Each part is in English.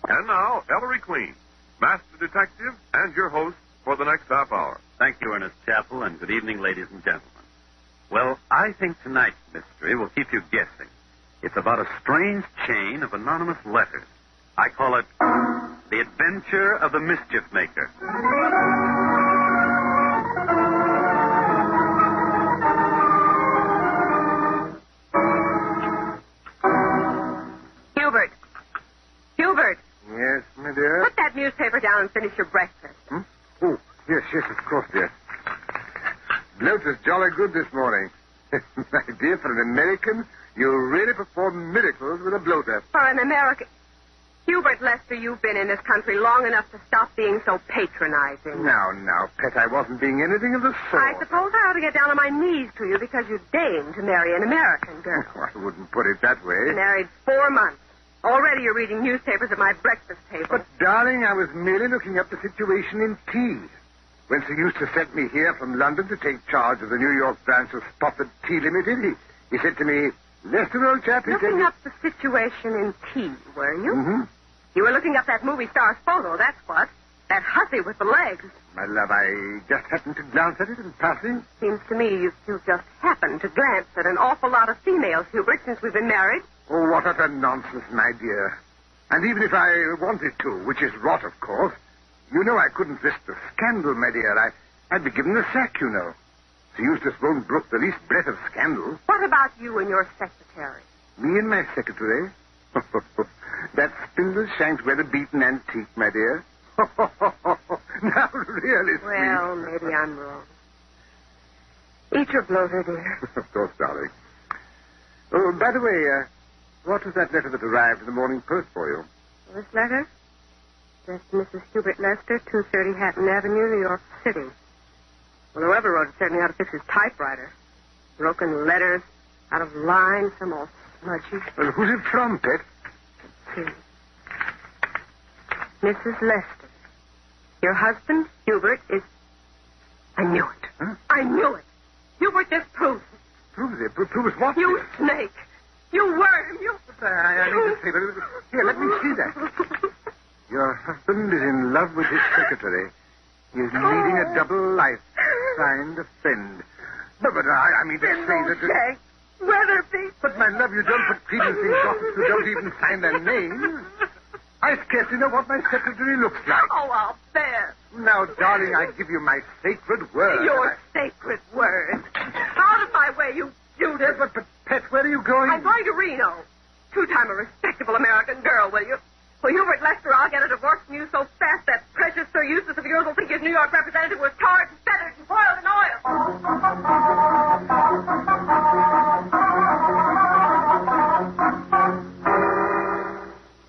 And now, Ellery Queen, Master Detective and your host for the next half hour. Thank you, Ernest Chappell, and good evening, ladies and gentlemen. Well, I think tonight's mystery will keep you guessing. It's about a strange chain of anonymous letters. I call it The Adventure of the Mischief-Maker. Hubert. Yes, my dear? Put that newspaper down and finish your breakfast. Oh, yes, of course, dear. Bloat was jolly good this morning. My dear, for an American, you really perform miracles with a bloater. For an American... Hubert Lester, you've been in this country long enough to stop being so patronizing. Now, Pet, I wasn't being anything of the sort. I suppose I ought to get down on my knees to you because you deigned to marry an American girl. Oh, I wouldn't put it that way. Married 4 months. Already you're reading newspapers at my breakfast table. But, darling, I was merely looking up the situation in tea. When Sir Eustace sent me here from London to take charge of the New York branch of Spofford Tea Limited, he said to me, Lester, old chap, he looking said... up the situation in tea, were you? Mm-hmm. You were looking up that movie star's photo, that's what. That hussy with the legs. My love, I just happened to glance at it in passing. Seems to me you've just happened to glance at an awful lot of females, Hubert, since we've been married. Oh, what utter nonsense, my dear. And even if I wanted to, which is rot, of course, you know I couldn't risk the scandal, my dear. I'd be given the sack, you know. Sir Eustace won't brook the least breath of scandal. What about you and your secretary? Me and my secretary? That spindle-shanked, weather-beaten antique, my dear. Now, really, sweet. Well, maybe I'm wrong. Eat your bloater, dear. Of course, darling. Oh, by the way, what was that letter that arrived in the Morning Post for you? This letter? That's Mrs. Hubert Lester, 230 Hatton Avenue, New York City. Well, whoever wrote it certainly ought to fix his typewriter. Broken letters, out of line, some all smudgy. Well, who's it from, Pet? Let's see. Mrs. Lester. Your husband, Hubert, is... I knew it. Huh? I knew it. Hubert, this proves it. Proves it? Proves what? You snake. You worm. You... I need to see, but... Here, let me see that. Your husband is in love with his secretary. He is leading a double life. Signed, a friend. But I mean to say that... Shank. Weatherby. But, my love, you don't put credence in gossips who don't even sign their names. I scarcely know what my secretary looks like. Oh, I'll bear. Now, darling, I give you my sacred word. Your sacred word. Out of my way, you Judas. But, Pet, where are you going? I'm going to Reno. Two-time a respectable American girl, will you? Well, Hubert Lester, I'll get a divorce from you so fast that precious Sir Eustace of yours will think his New York representative was tarred and feathered and boiled in oil.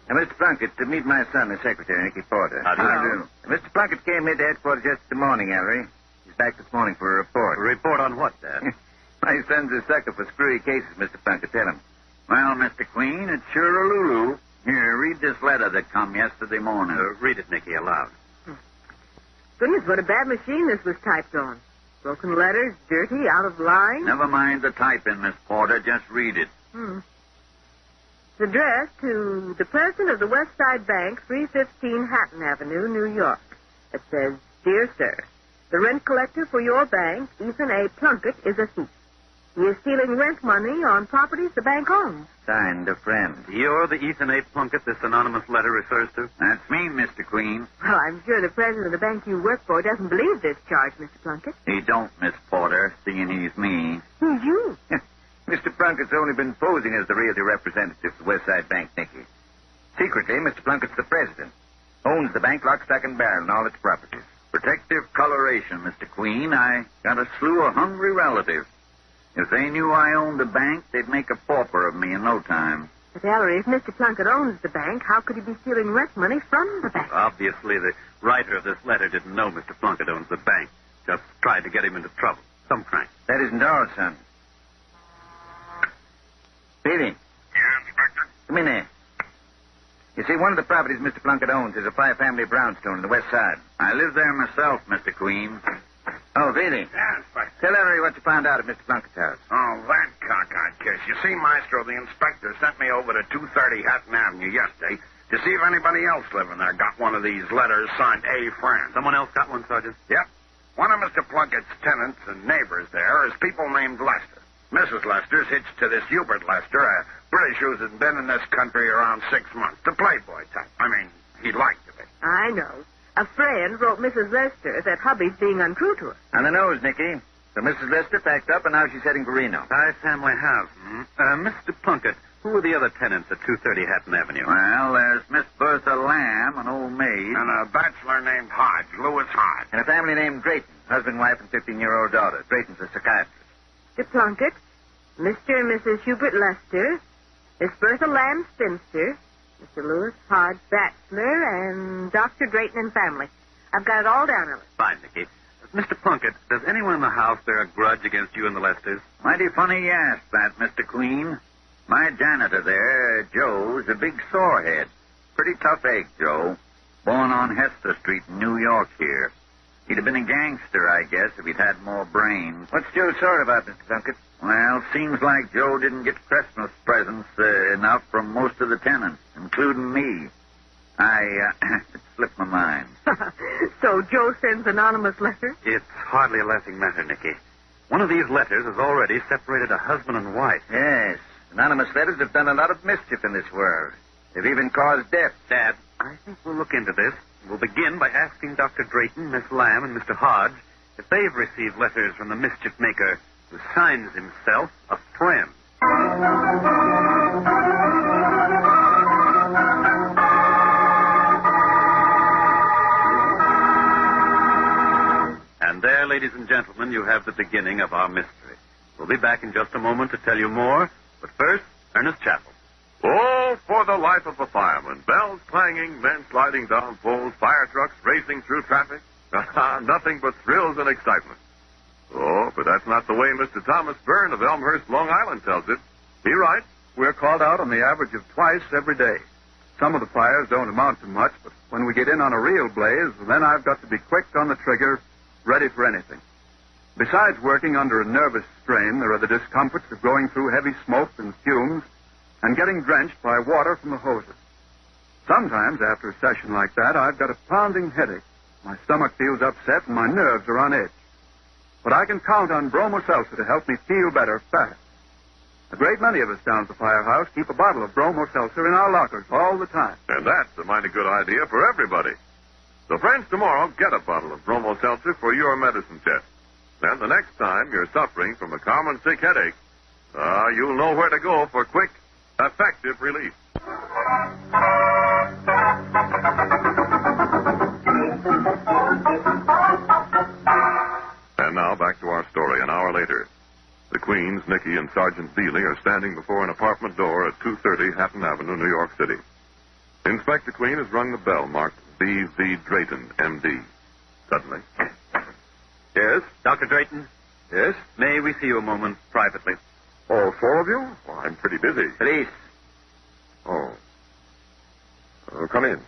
Now, Mr. Plunkett, to meet my son, the secretary, Nicky Porter. How do you do? Mr. Plunkett came into headquarters yesterday morning, Ellery. He's back this morning for a report. A report on what, Dad? My son's a sucker for screwy cases, Mr. Plunkett. Tell him. Well, Mr. Queen, it's sure a Lulu. Here, read this letter that come yesterday morning. Read it, Nicky, aloud. Goodness, what a bad machine this was typed on. Broken letters, dirty, out of line. Never mind the typing, Miss Porter. Just read it. It's addressed to the president of the West Side Bank, 315 Hatton Avenue, New York. It says, Dear Sir, the rent collector for your bank, Ethan A. Plunkett, is a thief. He is stealing rent money on properties the bank owns. Signed, a friend. You're the Ethan A. Plunkett this anonymous letter refers to? That's me, Mr. Queen. Well, I'm sure the president of the bank you work for doesn't believe this charge, Mr. Plunkett. He don't, Miss Porter, seeing he's me. Who's you? Mr. Plunkett's only been posing as the real representative of the West Side Bank, Nicky. Secretly, Mr. Plunkett's the president. Owns the bank lock, stock, and barrel and all its properties. Protective coloration, Mr. Queen. I got a slew of hungry relatives. If they knew I owned the bank, they'd make a pauper of me in no time. But, Ellery, if Mr. Plunkett owns the bank, how could he be stealing rent money from the bank? Obviously, the writer of this letter didn't know Mr. Plunkett owns the bank. Just tried to get him into trouble. Some crank. That isn't all, son. Velie. Yeah, Inspector? Come in there. You see, one of the properties Mr. Plunkett owns is a five-family brownstone on the west side. I live there myself, Mr. Queen. Oh, Velie. Yeah, Inspector. Tell Ellery what you found out at Mr. Plunkett's house. Oh, that cockeyed kiss. You see, Maestro, the inspector sent me over to 230 Hatton Avenue yesterday to see if anybody else living there got one of these letters signed A. Friend. Someone else got one, Sergeant? Yep. One of Mr. Plunkett's tenants and neighbors there is people named Lester. Mrs. Lester's hitched to this Hubert Lester, a British who's been in this country around 6 months. The playboy type. I mean, he'd like to be. I know. A friend wrote Mrs. Lester that hubby's being untrue to her. On the nose, Nicky. So Mrs. Lester packed up, and now she's heading for Reno. Nice family house. Mr. Plunkett, who are the other tenants at 230 Hatton Avenue? Well, there's Miss Bertha Lamb, an old maid. And a bachelor named Hodge, Lewis Hodge. And a family named Drayton. Husband, wife, and 15-year-old daughter. Drayton's a psychiatrist. Mr. Plunkett, Mr. and Mrs. Hubert Lester, Miss Bertha Lamb Spinster, Mr. Lewis Hodge Bachelor, and Dr. Drayton and family. I've got it all down, Ellis. Fine, Nicky. Mr. Plunkett, does anyone in the house bear a grudge against you and the Lesters? Mighty funny you asked that, Mr. Queen. My janitor there, Joe's a big sorehead. Pretty tough egg, Joe. Born on Hester Street in New York here. He'd have been a gangster, I guess, if he'd had more brains. What's Joe sore about, Mr. Plunkett? Well, seems like Joe didn't get Christmas presents enough from most of the tenants, including me. It slipped my mind. So Joe sends anonymous letters? It's hardly a laughing matter, Nicky. One of these letters has already separated a husband and wife. Yes. Anonymous letters have done a lot of mischief in this world. They've even caused death. Dad, I think we'll look into this. We'll begin by asking Dr. Drayton, Miss Lamb, and Mr. Hodge if they've received letters from the mischief-maker who signs himself a friend. And there, ladies and gentlemen, you have the beginning of our mystery. We'll be back in just a moment to tell you more, but first, Ernest Chappell. Oh, for the life of a fireman. Bells clanging, men sliding down poles, fire trucks racing through traffic. Nothing but thrills and excitement. Oh, but that's not the way Mr. Thomas Byrne of Elmhurst, Long Island tells it. He writes, "We're called out on the average of twice every day. Some of the fires don't amount to much, but when we get in on a real blaze, then I've got to be quick on the trigger, ready for anything. Besides working under a nervous strain, there are the discomforts of going through heavy smoke and fumes and getting drenched by water from the hoses. Sometimes, after a session like that, I've got a pounding headache. My stomach feels upset and my nerves are on edge. But I can count on Bromo Seltzer to help me feel better fast. A great many of us down at the firehouse keep a bottle of Bromo Seltzer in our lockers all the time. and that's a mighty good idea for everybody. So, friends, tomorrow, get a bottle of Bromo Seltzer for your medicine chest. Then the next time you're suffering from a common sick headache, you'll know where to go for quick, effective relief. And now back to our story. An hour later, the Queens, Nicky, and Sergeant Velie are standing before an apartment door at 230 Hatton Avenue, New York City. Inspector Queen has rung the bell marked B.V. Drayton, M.D. Suddenly. Yes? Dr. Drayton? Yes? May we see you a moment privately? All four of you? Well, I'm pretty busy. Police. Oh. Come in.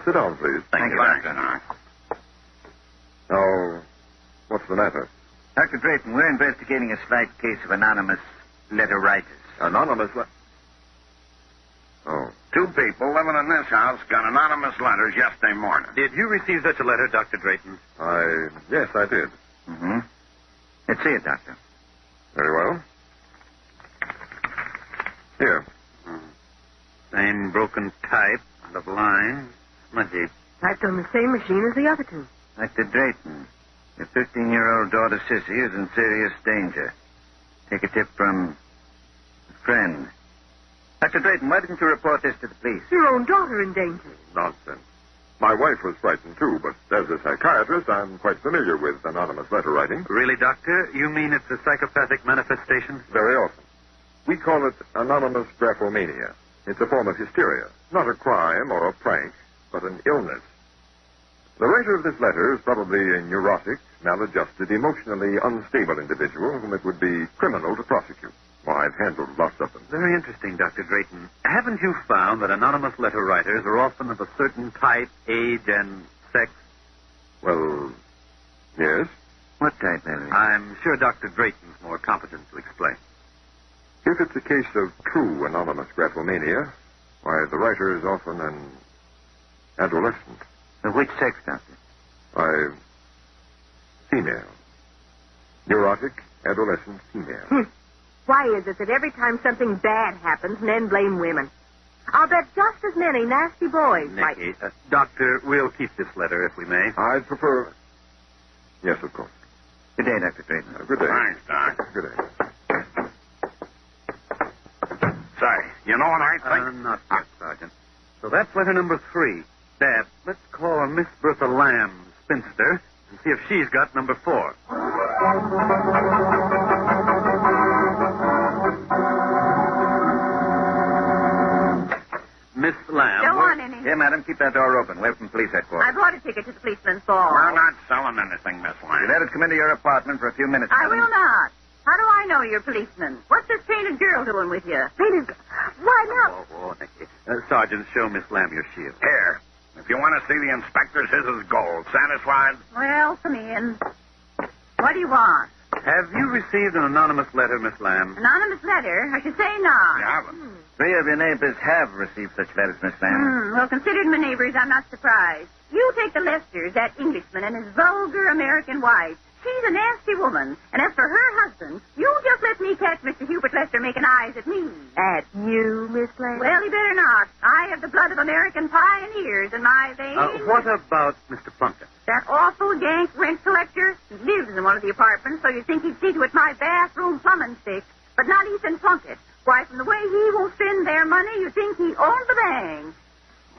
Sit down, please. Thank you, Doctor. Now, what's the matter? Dr. Drayton, we're investigating a slight case of anonymous letter writers. Anonymous Oh. Two people living in this house got anonymous letters yesterday morning. Did you receive such a letter, Dr. Drayton? Yes, I did. Mm-hmm. Let's see it, Doctor. Very well. Here. Same broken type, out of line, smudgy. Typed on the same machine as the other two. Dr. Drayton, your 15-year-old daughter, Sissy, is in serious danger. Take a tip from a friend. Dr. Drayton, why didn't you report this to the police? Your own daughter in danger. Nonsense. My wife was frightened, too, but as a psychiatrist, I'm quite familiar with anonymous letter writing. Really, Doctor? You mean it's a psychopathic manifestation? Very often. We call it anonymous graphomania. It's a form of hysteria. Not a crime or a prank, but an illness. The writer of this letter is probably a neurotic, maladjusted, emotionally unstable individual whom it would be criminal to prosecute. Well, I've handled lots of them. Very interesting, Dr. Drayton. Haven't you found that anonymous letter writers are often of a certain type, age, and sex? Well, yes. What type, Ellery? I'm sure Dr. Drayton's more competent to explain. If it's a case of true anonymous graphomania, why, the writer is often an adolescent. Which sex, Doctor? Why, female. Neurotic, adolescent female. Why is it that every time something bad happens, men blame women? I'll bet just as many nasty boys might... Nicky, Doctor, we'll keep this letter if we may. I'd prefer... Yes, of course. Good day, Dr. Drayton. Good day. Thanks, Doc. Good day. Say, you know what I think? Not yet, Sergeant. So that's letter number 3. Dad, let's call Miss Bertha Lamb, spinster, and see if she's got number 4. Miss Lamb. Go on, Annie. Here, madam, keep that door open. We're from police I headquarters. bought a ticket to the policeman's ball. We're not selling anything, Miss You Lamb. let us come into your apartment for a few minutes, I madam. will not. How do I know you're a policeman? What's this painted girl doing with you? Painted... Why, now... Oh, Nicky. Sergeant, show Miss Lamb your shield. Here. If you want to see the inspectors, his is gold. Satisfied? Well, come in. What do you want? Have you received an anonymous letter, Miss Lamb? Anonymous letter? I should say not. Yeah, but... 3 of your neighbors have received such letters, Miss Lamb. Well, considering my neighbors, I'm not surprised. You take the Lesters, that Englishman, and his vulgar American wife. She's a nasty woman. And as for her husband, you just let me catch Mr. Hubert Lester making eyes at me. At you, Miss Lamb? Well, he better not. I have the blood of American pioneers in my veins. What about Mr. Plunkett? That awful Yank rent collector? He lives in one of the apartments, so you'd think he'd see to it my bathroom plumbing fixed. But not Ethan Plunkett. Why, from the way he won't spend their money, you'd think he owned the bank.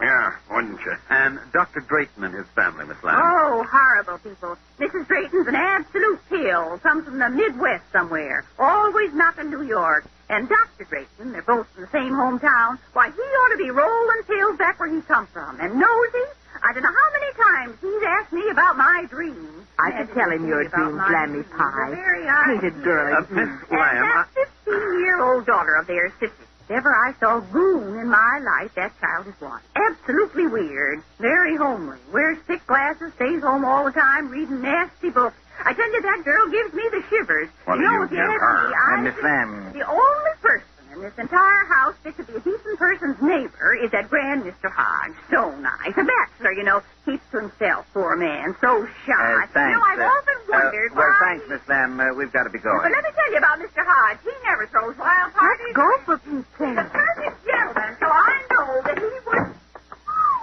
Yeah, wouldn't you? And Dr. Drayton and his family, Miss Lamb. Oh, horrible people. Mrs. Drayton's an absolute pill. Comes from the Midwest somewhere. Always knocking New York. And Dr. Drayton, they're both from the same hometown. Why, he ought to be rolling pills back where he come from. And nosy? I don't know how many times he's asked me about my dreams. I could tell him your dreams, Lammy Pie. Painted girl. Miss And Lamb, that 15-year-old daughter of theirs, Sissy. If ever I saw goon in my life, that child is one. Absolutely weird. Very homely. Wears thick glasses, stays home all the time, reading nasty books. I tell you, that girl gives me the shivers. What do know, you if give ask her? me, I Miss think Lamb. the only person in this entire house that could be a decent person's neighbor is that grand Mr. Hodge. So nice. A bachelor, you know, keeps to himself, poor man. So shy. Thanks. You know, I've often wondered Well, why... thanks, Miss Lamb. We've got to be going. But let me tell you about Mr. Hodge. He never throws wild parties. Let's go for Pete's He's sake. a perfect gentleman, so I know that he would...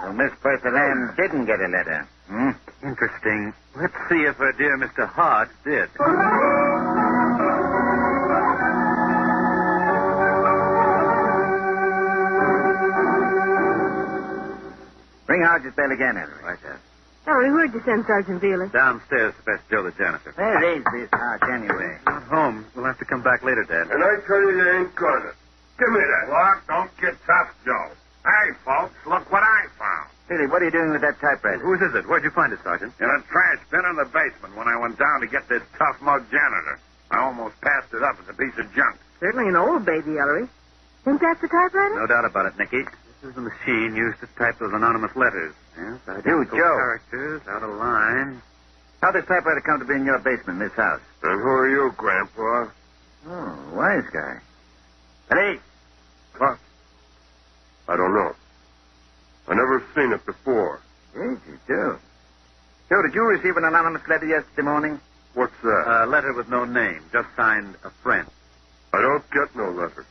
Well, Miss Bertha Lamb didn't get a letter. interesting. Let's see if her dear Mr. Hodge did. Bring Hodge's bell again, Ellery. Right there. Ellery, where'd you send Sergeant Velie? Downstairs to fetch Joe the janitor. Where is this Hodge, anyway? Not home. We'll have to come back later, Dad. And I tell you, you ain't gonna. Give me that. Look, don't get tough, Joe. Hey, folks, look what I found. Billy, what are you doing with that typewriter? Whose is it? Where'd you find it, Sergeant? In a trash bin in the basement when I went down to get this tough mug janitor. I almost passed it up as a piece of junk. Certainly an old baby, Ellery. Think that's the typewriter? No doubt about it, Nicky. This is the machine used to type those anonymous letters. Yes, identical Joe. characters, out of line. How did this typewriter come to be in your basement, this house? And who are you, Grandpa? Oh, wise guy. Hey, What? I don't know. I never seen it before. yes, you do. Joe, did you receive an anonymous letter yesterday morning? What's that? A letter with no name, just signed a friend. I don't get no letter.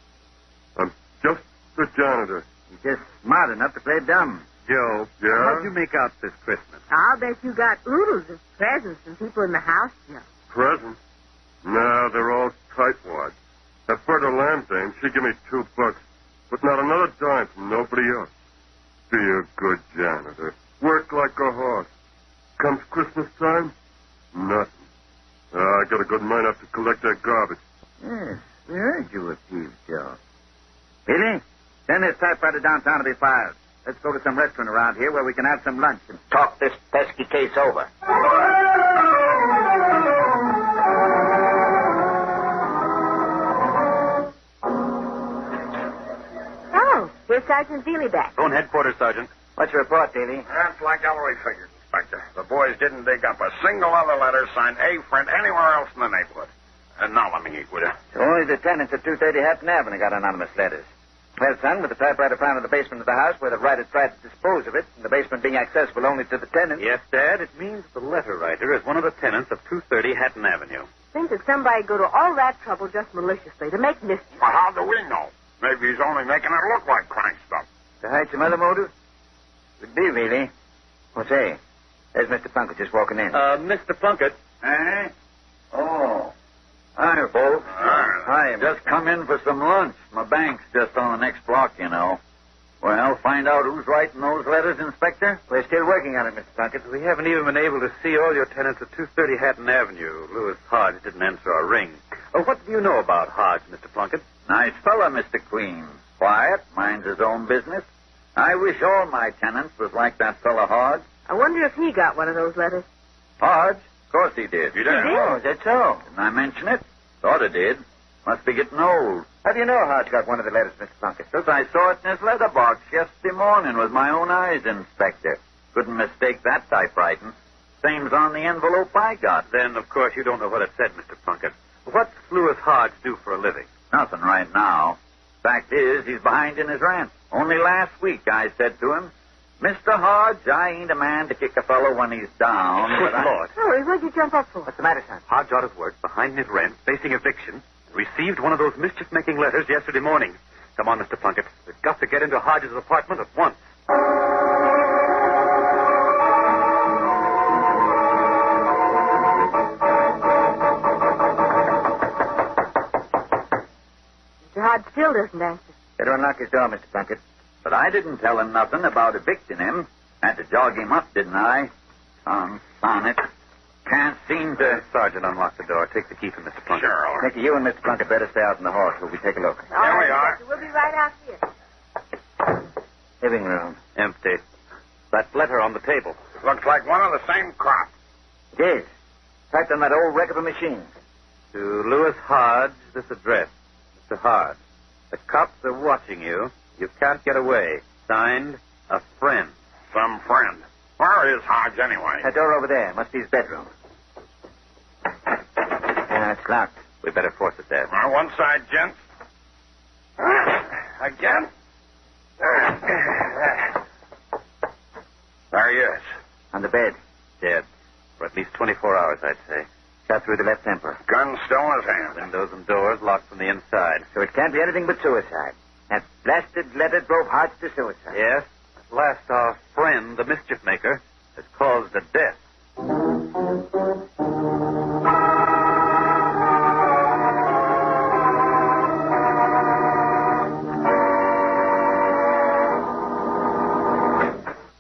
I'm just the janitor. You're just smart enough to play dumb. Joe, Yeah? how'd you make out this Christmas? I'll bet you got oodles of presents from people in the house. No. Present? No, they're all tightwads. That Berta Lamb dame, she give me $2, but not another dime from nobody else. Be a good janitor. Work like a horse. Comes Christmas time, nothing. I got a good mind up to collect that garbage. Yes, we heard you were thieves, Joe. Billy, send this typewriter downtown to be filed. Let's go to some restaurant around here where we can have some lunch and talk this pesky case over. Oh, here's Sergeant Velie back. Phone headquarters, Sergeant. What's your report, Daly? That's like Ellery figured, Inspector. The boys didn't dig up a single other letter signed A friend anywhere else in the neighborhood. Now let me eat with her. So only the tenants at 230 Hatton Avenue got anonymous letters. Well, son, with the typewriter found in the basement of the house where the writer tried to dispose of it, and the basement being accessible only to the tenants. Yes, Dad, it means the letter writer is one of the tenants of 230 Hatton Avenue. Think that somebody go to all that trouble just maliciously to make mischief. Well, how do we know? Maybe he's only making it look like crank stuff. To hide some other motive? Could be, really. Well, say, there's Mr. Plunkett just walking in. Mr. Plunkett. Eh? Oh. Hi, folks. Hi, Just come in for some lunch. My bank's just on the next block, you know. Well, find out who's writing those letters, Inspector? We're still working on it, Mr. Plunkett. We haven't even been able to see all your tenants at 230 Hatton Avenue. Lewis Hodge didn't answer our ring. What do you know about Hodge, Mr. Plunkett? Nice fella, Mr. Queen. Quiet, minds his own business. I wish all my tenants was like that fella Hodge. I wonder if he got one of those letters. Hodge? Of course he did. You did? Oh, is that so? Didn't I mention it? Thought I did. Must be getting old. How do you know Hodge got one of the letters, Mr. Plunkett? Because I saw it in his letterbox yesterday morning with my own eyes, Inspector. Couldn't mistake that typewriting. Same's on the envelope I got. Then, of course, you don't know what it said, Mr. Plunkett. What's Lewis Hodge do for a living? Nothing right now. Fact is, he's behind in his rent. Only last week I said to him, Mr. Hodge, I ain't a man to kick a fellow when he's down. Good Lord. Hurry, what'd you jump up for? What's the matter, son? Hodge out of work, behind his rent, facing eviction, received one of those mischief-making letters yesterday morning. Come on, Mr. Plunkett. We've got to get into Hodge's apartment at once. Mr. Hodge still doesn't answer. Better unlock his door, Mr. Plunkett. But I didn't tell him nothing about evicting him. Had to jog him up, didn't I? On it. Can't seem to... Sergeant, unlock the door. Take the key from Mr. Plunkett. Sure, all right. Nicky, you and Mr. Plunkett better stay out in the hall till we take a look. All right, we are. Inspector, we'll be right out here. Living room. Empty. That letter on the table. Looks like one of the same crop. It is. Typed on that old wreck of a machine. To Lewis Hodge, this address. Mr. Hodge, the cops are watching you. You can't get away. Signed, a friend. Some friend. Where is Hodge, anyway? That door over there. Must be his bedroom. It's locked. We better force it, Dad. One side, gents. Again? There he is. On the bed. Dead. For at least 24 hours, I'd say. Shot through the left temple. Gun still in his hand. Windows and doors locked from the inside. So it can't be anything but suicide. That blasted letter drove Hodge to suicide. Yes. At last, our friend, the mischief-maker, has caused a death.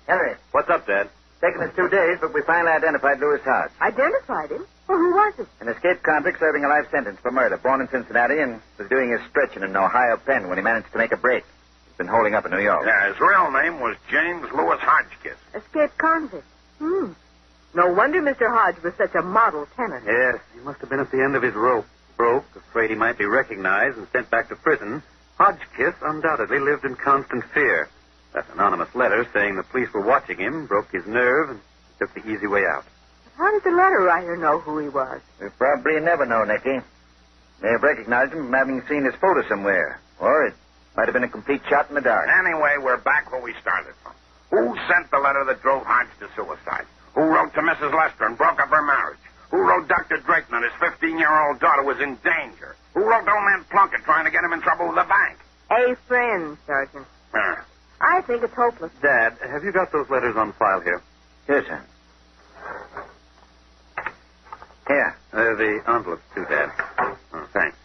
Ellery, What's up, Dad? taken us 2 days, but we finally identified Lewis Hodge. Identified him? Well, who was it? An escaped convict serving a life sentence for murder, born in Cincinnati and was doing his stretching in an Ohio pen when he managed to make a break. He's been holding up in New York. Yeah, his real name was James Lewis Hodgkiss. Escaped convict. No wonder Mr. Hodge was such a model tenant. Yes, he must have been at the end of his rope. Broke, afraid he might be recognized and sent back to prison. Hodgkiss undoubtedly lived in constant fear. That anonymous letter saying the police were watching him broke his nerve and took the easy way out. How did the letter writer know who he was? We'll probably never know, Nicky. May have recognized him from having seen his photo somewhere. Or it might have been a complete shot in the dark. Anyway, we're back where we started from. Who sent the letter that drove Hodge to suicide? Who wrote to Mrs. Lester and broke up her marriage? Who wrote Dr. Drayton that his 15-year-old daughter was in danger? Who wrote old man Plunkett trying to get him in trouble with the bank? A friend, Sergeant. I think it's hopeless. Dad, have you got those letters on file here? Yes, sir. Here. The envelopes, too, Dad. Oh, thanks.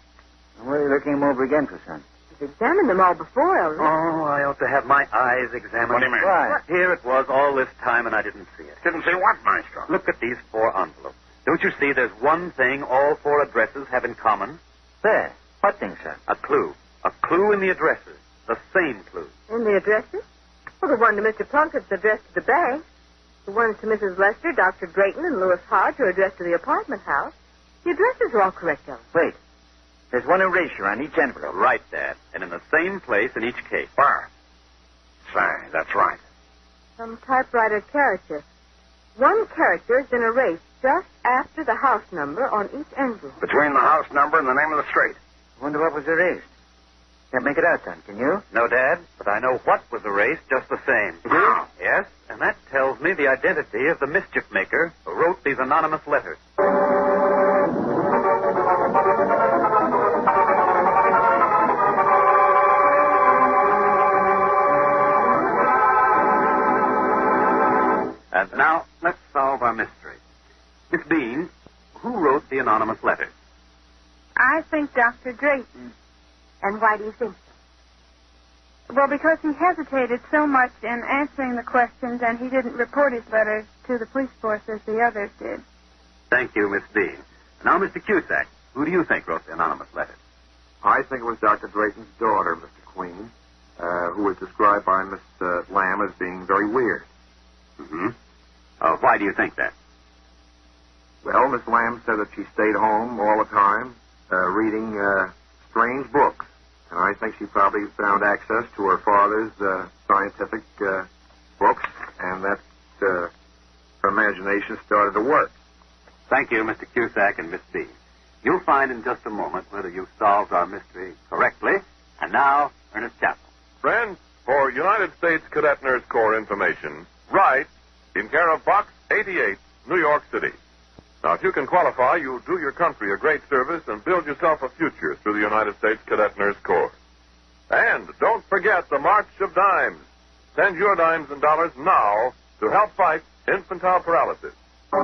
What are you looking them over again for, son? You've examined them all before, Ellery. Oh, I ought to have my eyes examined. What do you mean? Why? Here it was all this time, and I didn't see it. Didn't see what, Maestro? Look at these 4 envelopes. Don't you see there's one thing all 4 addresses have in common? There. What thing, sir? A clue. A clue in the addresses. The same clue. And the addresses? Well, the one to Mr. Plunkett's addressed to the bank. The ones to Mrs. Lester, Dr. Drayton, and Lewis Hodge are addressed to the apartment house. The addresses are all correct, Ellery. Wait. There's one erasure on each envelope. Right, Dad. And in the same place in each case. Where? Say, that's right. Some typewriter character. One character has been erased just after the house number on each envelope. Between the house number and the name of the street. I wonder what was erased. Can't make it out, son. Can you? No, Dad, but I know what was erased just the same. Wow. Yes, and that tells me the identity of the mischief-maker who wrote these anonymous letters. And now, let's solve our mystery. Miss Bean, who wrote the anonymous letters? I think Dr. Drayton. And why do you think so? Well, because he hesitated so much in answering the questions, and he didn't report his letters to the police force as the others did. Thank you, Miss Bean. Now, Mr. Cusack, who do you think wrote the anonymous letters? I think it was Dr. Drayton's daughter, Mr. Queen, who was described by Miss Lamb as being very weird. Mm-hmm. Why do you think that? Well, Miss Lamb said that she stayed home all the time, reading strange books. And I think she probably found access to her father's scientific books, and that her imagination started to work. Thank you, Mr. Cusack and Miss Bean. You'll find in just a moment whether you've solved our mystery correctly. And now, Ernest Chappell. Friends, for United States Cadet Nurse Corps information, write in care of Box 88, New York City. Now, if you can qualify, you'll do your country a great service and build yourself a future through the United States Cadet Nurse Corps. And don't forget the March of Dimes. Send your dimes and dollars now to help fight infantile paralysis. All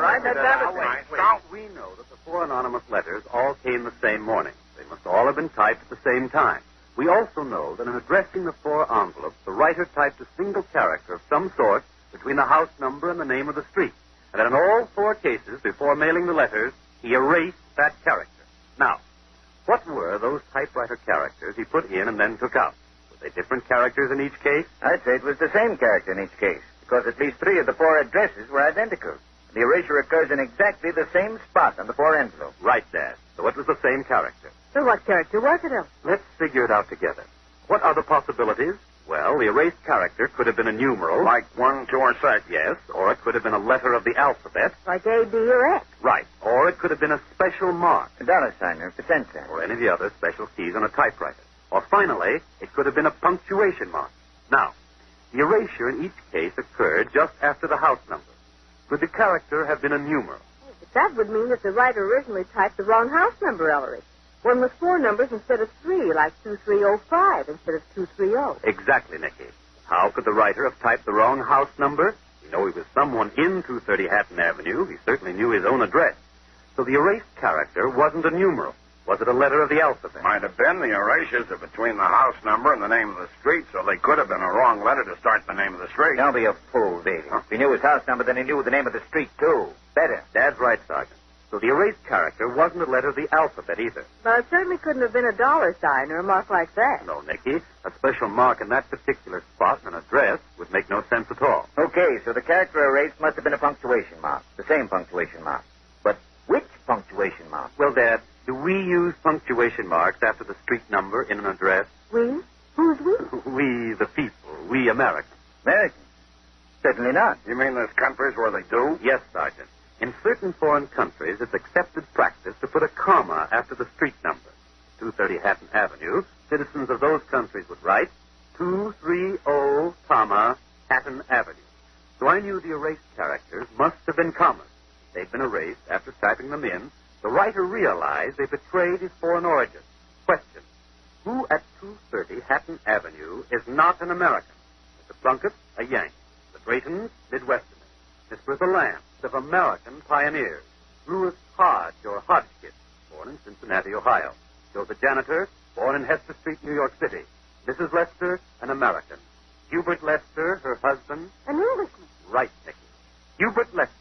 right. Let's have it. Now, we know that the 4 anonymous letters all came the same morning. They must all have been typed at the same time. We also know that in addressing the 4 envelopes, the writer typed a single character of some sort between the house number and the name of the street. And that in all 4 cases, before mailing the letters, he erased that character. Now, what were those typewriter characters he put in and then took out? Were they different characters in each case? I'd say it was the same character in each case, because at least 3 of the 4 addresses were identical. The erasure occurs in exactly the same spot on the 4 envelopes. Right, Dad. So it was the same character. So what character was it, Elf? Let's figure it out together. What are the possibilities? Well, the erased character could have been a numeral. Like 1, 2, or 6. Yes, or it could have been a letter of the alphabet. Like A, B, or X. Right. Or it could have been a special mark. A dollar sign or a percent sign. Or any of the other special keys on a typewriter. Or finally, it could have been a punctuation mark. Now, the erasure in each case occurred just after the house number. Could the character have been a numeral? But that would mean that the writer originally typed the wrong house number, Ellery. One with 4 numbers instead of 3, like 2305 instead of 230. Exactly, Nicky. How could the writer have typed the wrong house number? We know he was someone in 230 Hatton Avenue. He certainly knew his own address. So the erased character wasn't a numeral. Was it a letter of the alphabet? Might have been. The erasures are between the house number and the name of the street, so they could have been a wrong letter to start the name of the street. Don't be a fool, Davy. If he knew his house number, then he knew the name of the street, too. Better. Dad's right, Sergeant. So the erased character wasn't a letter of the alphabet either. Well, it certainly couldn't have been a dollar sign or a mark like that. No, Nicky. A special mark in that particular spot and an address would make no sense at all. Okay, so the character erased must have been a punctuation mark. The same punctuation mark. But which punctuation mark? Well, Dad, do we use punctuation marks after the street number in an address? We? Who's we? We, the people. We Americans. Americans? Certainly not. You mean there's countries where they do? Yes, Sergeant. In certain foreign countries, it's accepted practice to put a comma after the street number. 230 Hatton Avenue, citizens of those countries would write 230, Hatton Avenue. So I knew the erased characters must have been commas. They'd been erased after typing them in. The writer realized they betrayed his foreign origin. Question: who at 230 Hatton Avenue is not an American? Mr. Plunkett, a Yank. The Draytons, Midwesterners. Miss Bertha Lamb, of American pioneers. Louis Hodge, or Hodgkin, born in Cincinnati, Ohio. Joe the janitor, born in Hester Street, New York City. Mrs. Lester, an American. Hubert Lester, her husband. An Englishman. Right, Nicky. Hubert Lester,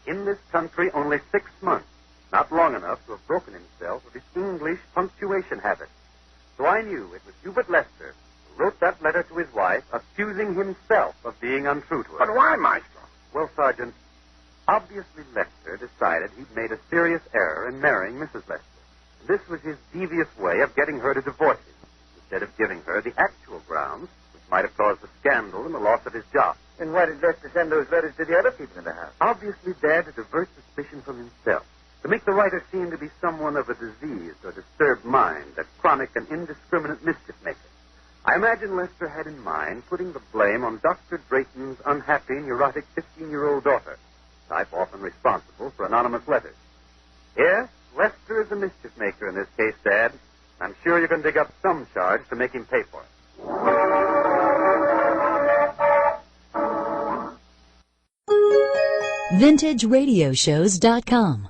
in this country only 6 months. Not long enough to have broken himself of his English punctuation habit. So I knew it was Hubert Lester who wrote that letter to his wife, accusing himself of being untrue to her. But why, Maestro? Well, Sergeant, obviously Lester decided he'd made a serious error in marrying Mrs. Lester. This was his devious way of getting her to divorce him. You instead of giving her the actual grounds which might have caused the scandal and the loss of his job. Then why did Lester send those letters to the other people in the house? Obviously, Dad, to divert suspicion from himself, to make the writer seem to be someone of a diseased or disturbed mind, a chronic and indiscriminate mischief-maker. I imagine Lester had in mind putting the blame on Dr. Drayton's unhappy, neurotic 15-year-old daughter, type often responsible for anonymous letters. Yes, Lester is the mischief-maker in this case, Dad. I'm sure you can dig up some charge to make him pay for it. VintageRadioshows.com